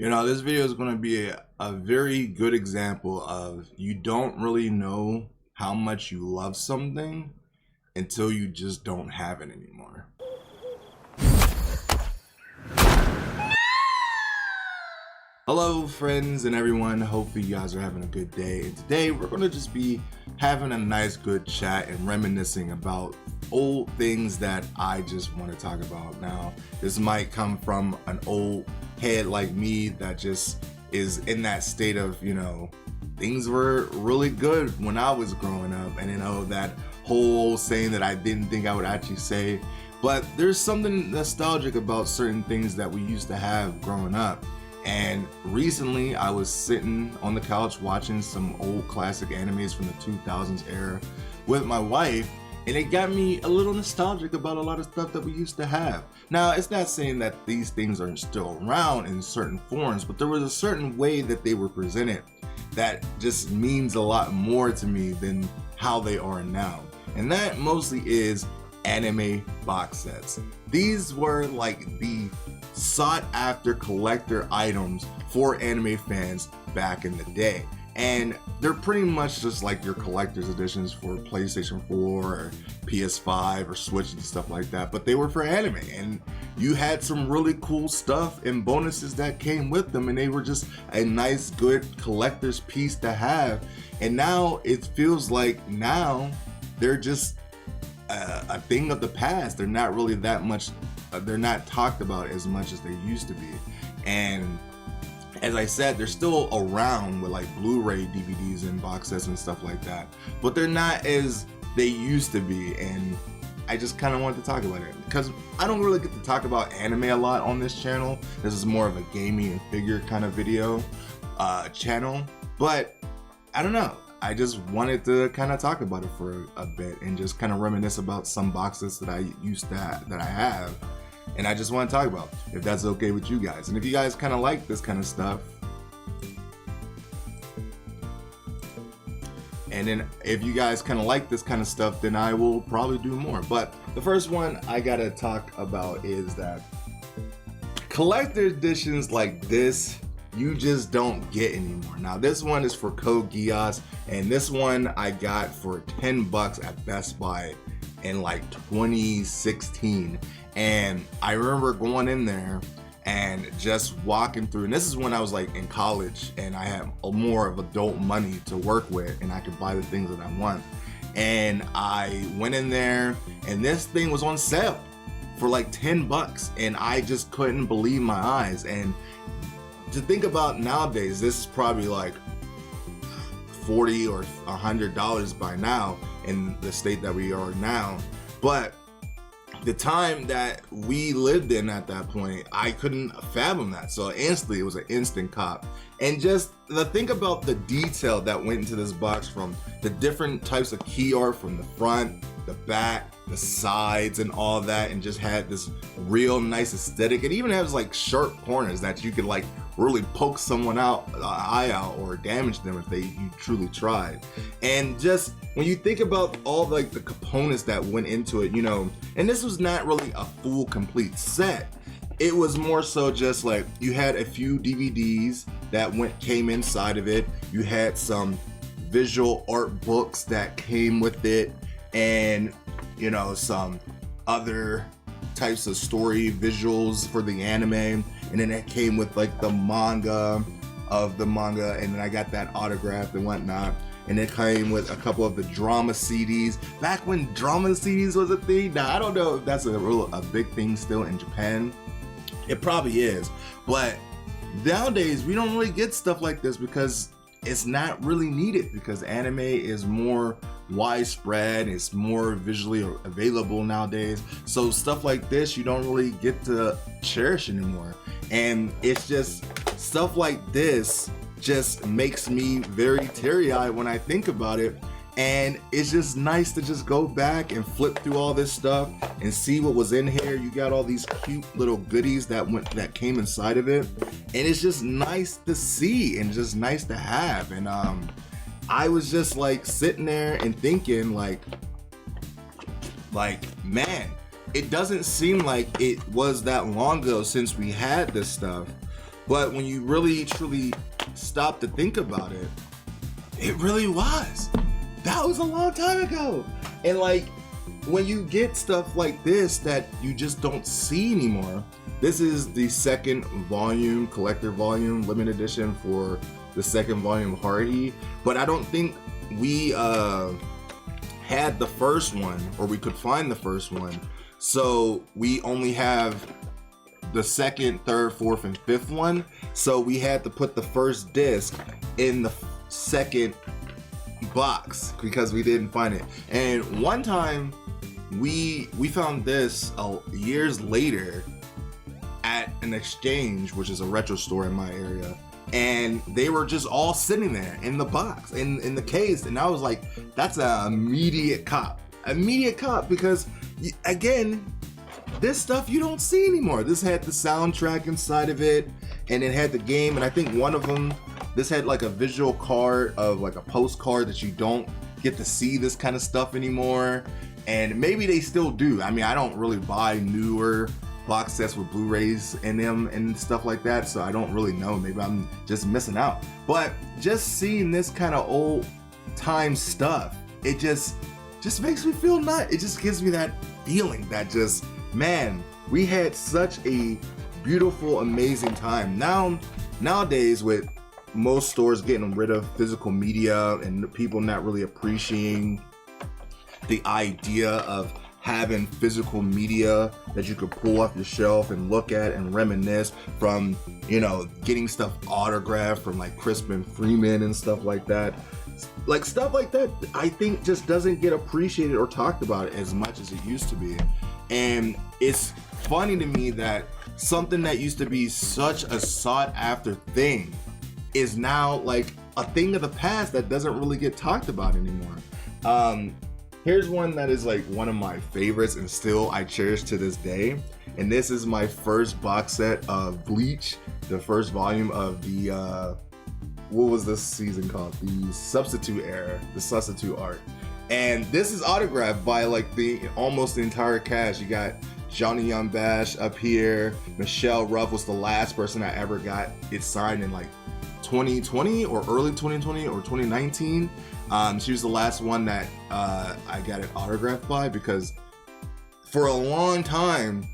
This video is going to be a very good example of you don't really know how much you love something until you just don't have it anymore. Hello friends and everyone, hopefully you guys are having a good day, and today we're going to just be having a nice good chat and reminiscing about old things that I just want to talk about. Now this might come from an old head like me that just is in that state of, things were really good when I was growing up, and that whole saying that I didn't think I would actually say, but there's something nostalgic about certain things that we used to have growing up. And recently I was sitting on the couch watching some old classic animes from the 2000s era with my wife, and it got me a little nostalgic about a lot of stuff that we used to have. Now, it's not saying that these things aren't still around in certain forms, but there was a certain way that they were presented that just means a lot more to me than how they are now. And that mostly is anime box sets. These were like the sought after collector items for anime fans back in the day, and they're pretty much just like your collector's editions for PlayStation 4 or PS5 or Switch and stuff like that, but they were for anime, and you had some really cool stuff and bonuses that came with them, and they were just a nice good collector's piece to have. And now it feels like now they're just a thing of the past. They're not really that much, they're not talked about as much as they used to be. And as I said, they're still around with like Blu-ray DVDs and box sets and stuff like that, but they're not as they used to be. And I just kind of wanted to talk about it because I don't really get to talk about anime a lot on this channel. This is more of a gaming and figure kind of video channel, but I don't know, I just wanted to kind of talk about it for a bit and just kind of reminisce about some boxes that I used to that I have, and I just want to talk about, if that's okay with you guys. And if you guys kind of like this kind of stuff, and then if you guys kind of like this kind of stuff, then I will probably do more. But the first one I gotta talk about is that collector editions like this you just don't get anymore. Now this one is for Code Geass, and this one I got for 10 bucks at Best Buy in like 2016. And I remember going in there and just walking through, and this is when I was like in college and I had more of adult money to work with and I could buy the things that I want. And I went in there and this thing was on sale for like 10 bucks, and I just couldn't believe my eyes. And to think about nowadays, this is probably like $40 or $100 by now in the state that we are now. But the time that we lived in at that point, I couldn't fathom that. So instantly, it was an instant cop. And just think about the detail that went into this box, from the different types of key art from the front, the back, the sides, and all that, and just had this real nice aesthetic. It even has like sharp corners that you could like really poke someone eye out or damage them if you truly tried. And just when you think about all like the components that went into it, and this was not really a full complete set. It was more so just like you had a few DVDs that came inside of it. You had some visual art books that came with it, and some other types of story visuals for the anime. And then it came with like the manga of the manga, and then I got that autographed and whatnot. And it came with a couple of the drama CDs back when drama CDs was a thing. Now I don't know if that's a big thing still in Japan. It probably is, but nowadays we don't really get stuff like this because it's not really needed, because anime is more widespread, it's more visually available nowadays. So stuff like this you don't really get to cherish anymore. And it's just stuff like this just makes me very teary-eyed when I think about it. And it's just nice to just go back and flip through all this stuff and see what was in here. You got all these cute little goodies that came inside of it, and it's just nice to see and just nice to have. And I was just like sitting there and thinking like man, it doesn't seem like it was that long ago since we had this stuff. But when you really truly stop to think about it, it really was. That was a long time ago. And like, when you get stuff like this that you just don't see anymore, this is the second volume, collector volume, limited edition for the second volume of Hardy. But I don't think we had the first one, or we could find the first one. So we only have the second, third, fourth, and fifth one. So we had to put the first disc in the second box because we didn't find it. And one time we found this years later at an exchange, which is a retro store in my area, and they were just all sitting there in the box, in the case. And I was like, that's an immediate cop because again, this stuff you don't see anymore. This had the soundtrack inside of it, and it had the game, and I think one of them, this had like a visual card of like a postcard that you don't get to see this kind of stuff anymore. And maybe they still do. I mean, I don't really buy newer box sets with Blu-rays in them and stuff like that, so I don't really know. Maybe I'm just missing out. But just seeing this kind of old time stuff, it just makes me feel nice. It just gives me that feeling that just, man, we had such a beautiful, amazing time. Nowadays, with most stores getting rid of physical media and people not really appreciating the idea of having physical media that you could pull off your shelf and look at and reminisce from, you know, getting stuff autographed from like Crispin Freeman and stuff like that. Like stuff like that, I think just doesn't get appreciated or talked about as much as it used to be. And it's funny to me that something that used to be such a sought after thing is now like a thing of the past that doesn't really get talked about anymore. Here's one that is like one of my favorites and still I cherish to this day. And this is my first box set of Bleach, the first volume of the, what was this season called? The Substitute era, the Substitute arc. And this is autographed by like almost the entire cast. You got Johnny Young Bash up here. Michelle Ruff was the last person I ever got it signed in like 2020 or early 2020 or 2019. She was the last one that I got it autographed by, because for a long time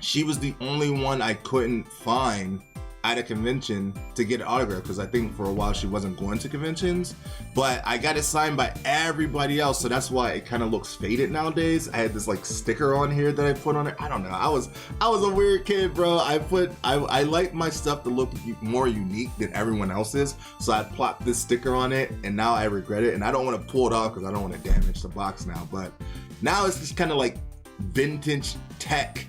she was the only one I couldn't find at a convention to get an autograph, because I think for a while she wasn't going to conventions. But I got it signed by everybody else, so that's why it kind of looks faded nowadays. I had this like sticker on here that I put on it. I don't know. I was a weird kid, bro. I like my stuff to look more unique than everyone else's, so I plopped this sticker on it, and now I regret it, and I don't want to pull it off because I don't want to damage the box now. But now it's just kind of like vintage tech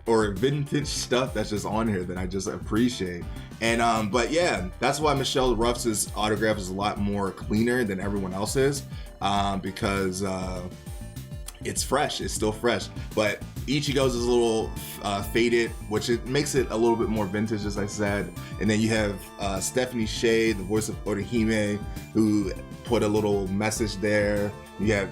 or vintage stuff that's just on here that I just appreciate. And but yeah, that's why Michelle Ruff's autograph is a lot more cleaner than everyone else's, because it's fresh. It's still fresh. But Ichigo's is a little faded, which it makes it a little bit more vintage, as I said. And then you have Stephanie Shea, the voice of Orihime, who put a little message there. You have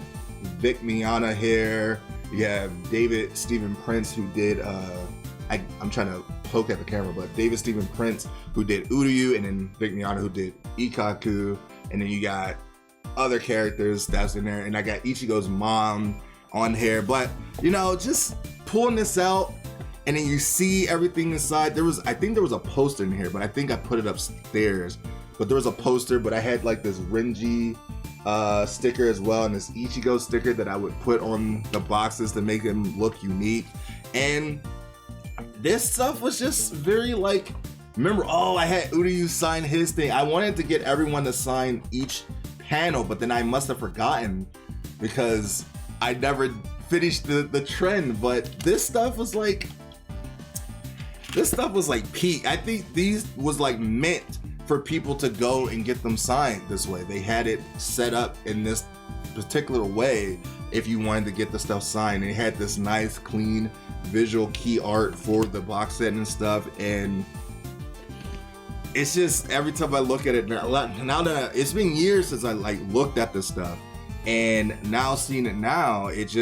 Vic Miana here. You have David Stephen Prince, who did, I'm trying to poke at the camera, but David Stephen Prince, who did Uryu, and then Vic Miana, who did Ikaku, and then you got other characters that's in there, and I got Ichigo's mom on here. But, you know, just pulling this out, and then you see everything inside. I think there was a poster in here, but I think I put it upstairs. But there was a poster, but I had like this Renji sticker as well, and this Ichigo sticker that I would put on the boxes to make them look unique. And this stuff was just very like, remember, I had Uryu sign his thing. I wanted to get everyone to sign each panel, but then I must have forgotten because I never finished the trend. But this stuff was like peak. I think these was like meant for people to go and get them signed this way. They had it set up in this particular way if you wanted to get the stuff signed. It had this nice, clean, visual key art for the box set and stuff. And it's just, every time I look at it now that it's been years since I like looked at this stuff, and now seeing it now, it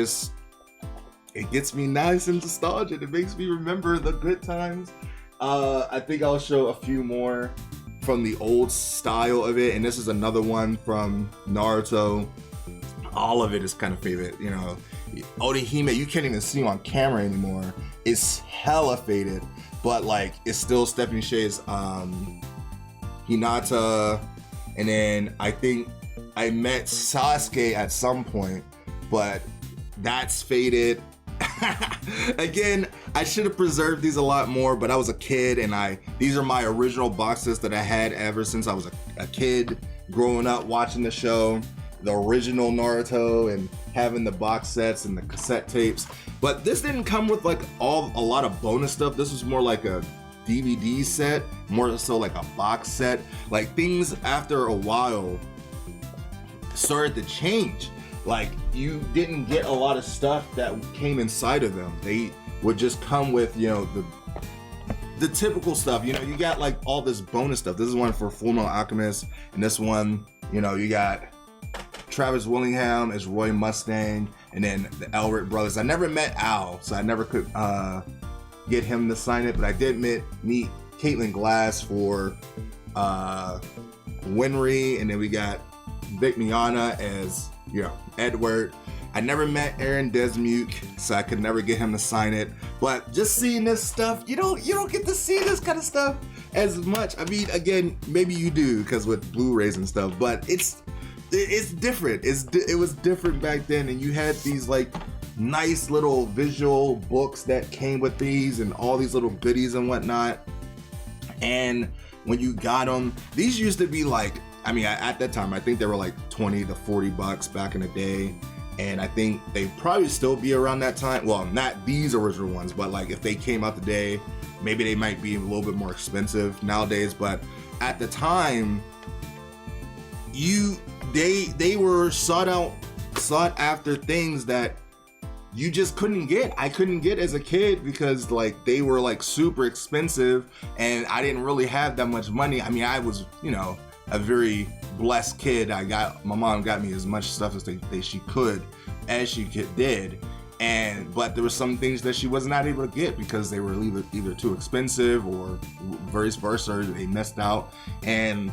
gets me nice and nostalgic. It makes me remember the good times I think I'll show a few more from the old style of it, and this is another one from Naruto. All of it is kind of favorite, you know. Orihime, you can't even see him on camera anymore. It's hella faded, but like it's still Stephanie Sheh's Hinata, and then I think I met Sasuke at some point, but that's faded. Again, I should have preserved these a lot more, but I was a kid, and these are my original boxes that I had ever since I was a kid growing up watching the show, the original Naruto, and having the box sets and the cassette tapes. But this didn't come with like a lot of bonus stuff. This was more like a DVD set, more so like a box set. Like things after a while started to change. Like you didn't get a lot of stuff that came inside of them. They would just come with, you know, the typical stuff. You know, you got like all this bonus stuff. This is one for Fullmetal Alchemist, and this one, you know, you got Travis Willingham as Roy Mustang, and then the Elric brothers. I never met Al, so I never could get him to sign it, but I did meet Caitlin Glass for Winry, and then we got Vic Miana as, you know, Edward. I never met Aaron Desmuke, so I could never get him to sign it. But just seeing this stuff, you don't get to see this kind of stuff as much. I mean, again, maybe you do because with Blu-rays and stuff, but it's different. It was different back then, and you had these like nice little visual books that came with these and all these little goodies and whatnot. And when you got them, these used to be like, I mean, at that time, I think they were like 20 to 40 bucks back in the day. And I think they'd probably still be around that time. Well, not these original ones, but like if they came out today, maybe they might be a little bit more expensive nowadays. But at the time, they were sought after things that you just couldn't get. I couldn't get as a kid because like they were like super expensive, and I didn't really have that much money. I mean, I was, you know, a very blessed kid. My mom got me as much stuff as she could, but there were some things that she was not able to get because they were either too expensive or vice versa, they missed out. And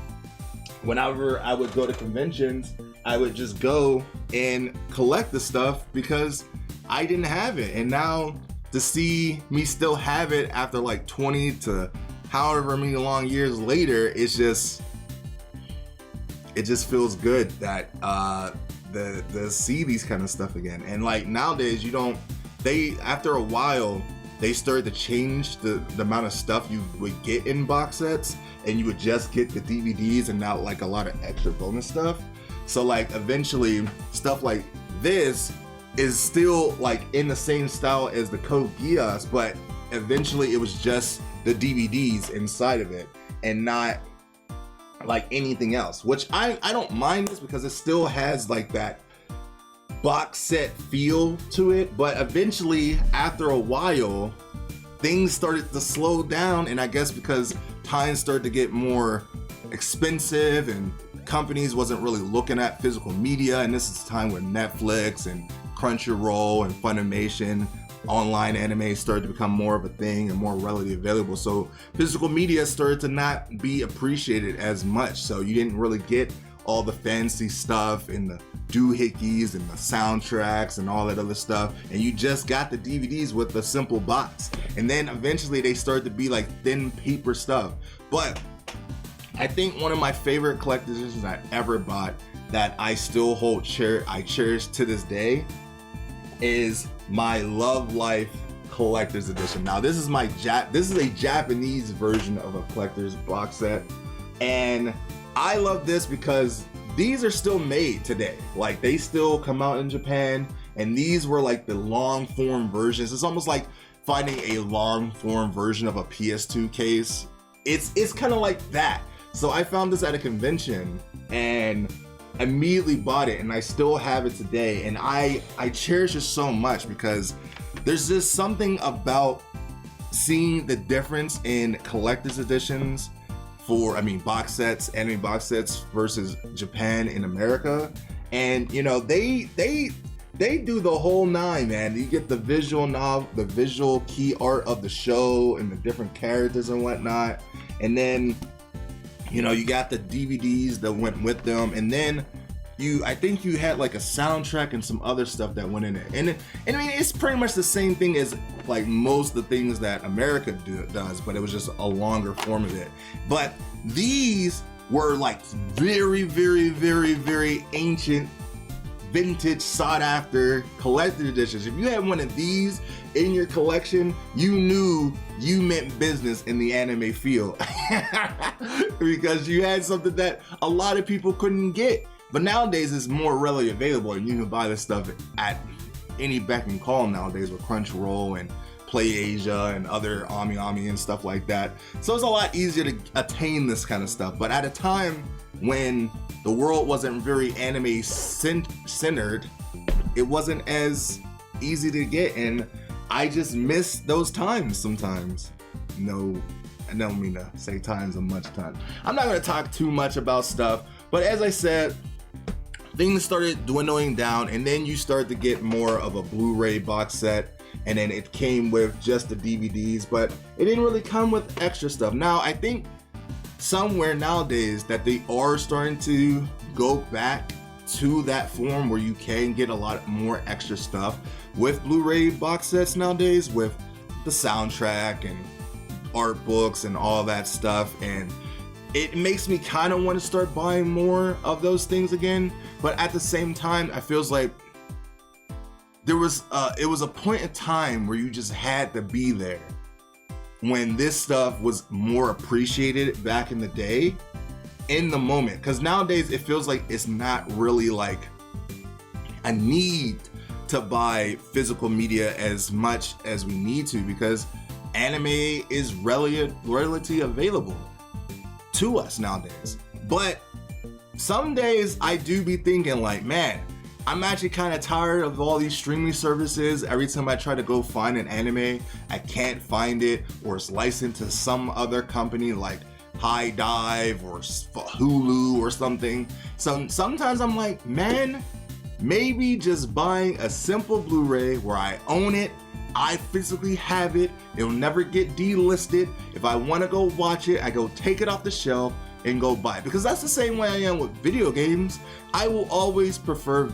whenever I would go to conventions, I would just go and collect the stuff because I didn't have it. And now to see me still have it after like 20 to however many long years later, it just feels good that to see these kind of stuff again. And like nowadays, after a while, they started to change the amount of stuff you would get in box sets, and you would just get the DVDs and not like a lot of extra bonus stuff. So like eventually stuff like this is still like in the same style as the Code Geass, but eventually it was just the DVDs inside of it and not like anything else, which I don't mind this because it still has like that box set feel to it. But eventually after a while things started to slow down, and I guess because times started to get more expensive and companies wasn't really looking at physical media, and this is the time when Netflix and Crunchyroll and Funimation online anime started to become more of a thing and more readily available. So physical media started to not be appreciated as much. So you didn't really get all the fancy stuff and the doohickeys and the soundtracks and all that other stuff. And you just got the DVDs with a simple box. And then eventually they started to be like thin paper stuff. But I think one of my favorite collector's editions I ever bought that I still I cherish to this day is my Love Life collector's edition. Now this is this is a Japanese version of a collector's box set, and I love this because these are still made today. Like they still come out in Japan, and these were like the long form versions. It's almost like finding a long form version of a PS2 case. It's kind of like that. So I found this at a convention and immediately bought it, and I still have it today, and I cherish it so much because there's just something about seeing the difference in collector's editions box sets, anime box sets versus Japan and America. And you know, they they do the whole nine, man. You get the visual key art of the show and the different characters and whatnot. And then, you know, you got the DVDs that went with them. And then I think you had like a soundtrack and some other stuff that went in it. And I mean, it's pretty much the same thing as like most of the things that America does, but it was just a longer form of it. But these were like very, very, very, very ancient, vintage, sought after collector's editions. If you had one of these in your collection, you knew you meant business in the anime field because you had something that a lot of people couldn't get. But nowadays it's more readily available, and you can buy this stuff at any beck and call nowadays with Crunchyroll and PlayAsia and other Ami and stuff like that. So it's a lot easier to attain this kind of stuff. But at a time when the world wasn't very anime centered, it wasn't as easy to get, and I just miss those times sometimes. No, I don't mean to say times a much time. I'm not gonna talk too much about stuff, but as I said, things started dwindling down, and then you start to get more of a Blu-ray box set, and then it came with just the DVDs, but it didn't really come with extra stuff. Now, I think somewhere nowadays that they are starting to go back to that form where you can get a lot more extra stuff with Blu-ray box sets nowadays, with the soundtrack and art books and all that stuff, and it makes me kind of want to start buying more of those things again. But at the same time, I feels like it was a point in time where you just had to be there when this stuff was more appreciated back in the day, in the moment. Because nowadays it feels like it's not really like a need to buy physical media as much as we need to, because anime is relatively available to us nowadays. But some days I do be thinking like, man, I'm actually kind of tired of all these streaming services. Every time I try to go find an anime, I can't find it, or it's licensed to some other company like High Dive or Hulu or something. So sometimes I'm like, man, maybe just buying a simple Blu-ray where I own it, I physically have it, it'll never get delisted. If I want to go watch it, I go take it off the shelf and go buy it. Because that's the same way I am with video games. I will always prefer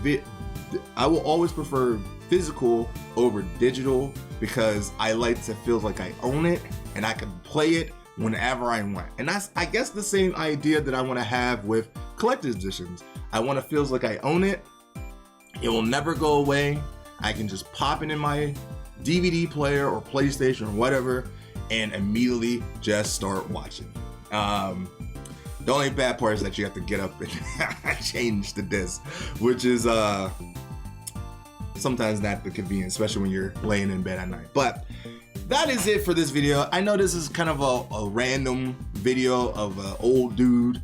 physical over digital, because I like to feel like I own it and I can play it whenever I want. And that's, I guess, the same idea that I want to have with collector's editions. I want to feel like I own it. It will never go away. I can just pop it in my DVD player or PlayStation or whatever and immediately just start watching. The only bad part is that you have to get up and change the disc, which is sometimes not the convenience, especially when you're laying in bed at night. But that is it for this video. I know this is kind of a random video of an old dude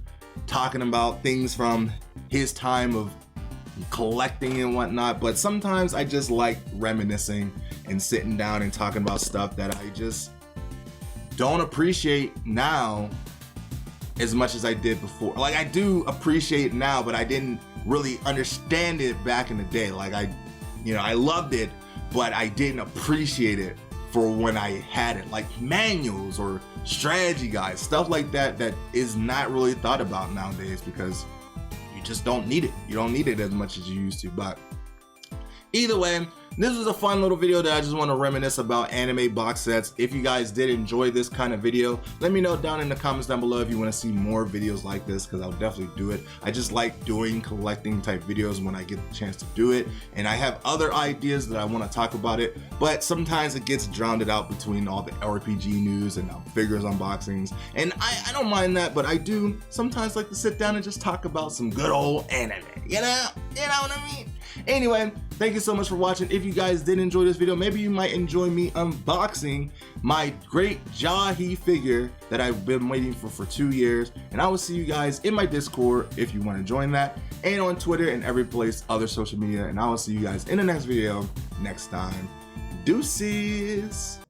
talking about things from his time of collecting and whatnot, but sometimes I just like reminiscing and sitting down and talking about stuff that I just don't appreciate now as much as I did before. Like, I do appreciate it now, but I didn't really understand it back in the day. Like, I loved it, but I didn't appreciate it for when I had it. Like manuals or strategy guides, stuff like that, that is not really thought about nowadays because you just don't need it. You don't need it as much as you used to. But either way, this was a fun little video that I just want to reminisce about anime box sets. If you guys did enjoy this kind of video, let me know down in the comments down below if you want to see more videos like this, because I'll definitely do it. I just like doing collecting type videos when I get the chance to do it, and I have other ideas that I want to talk about it, but sometimes it gets drowned out between all the RPG news and figures unboxings, and I don't mind that, but I do sometimes like to sit down and just talk about some good old anime, you know what I mean? Anyway, thank you so much for watching. If you guys did enjoy this video, maybe you might enjoy me unboxing my great Jahi figure that I've been waiting for 2 years. And I will see you guys in my Discord if you want to join that, and on Twitter and every place, other social media. And I will see you guys in the next video next time. Deuces.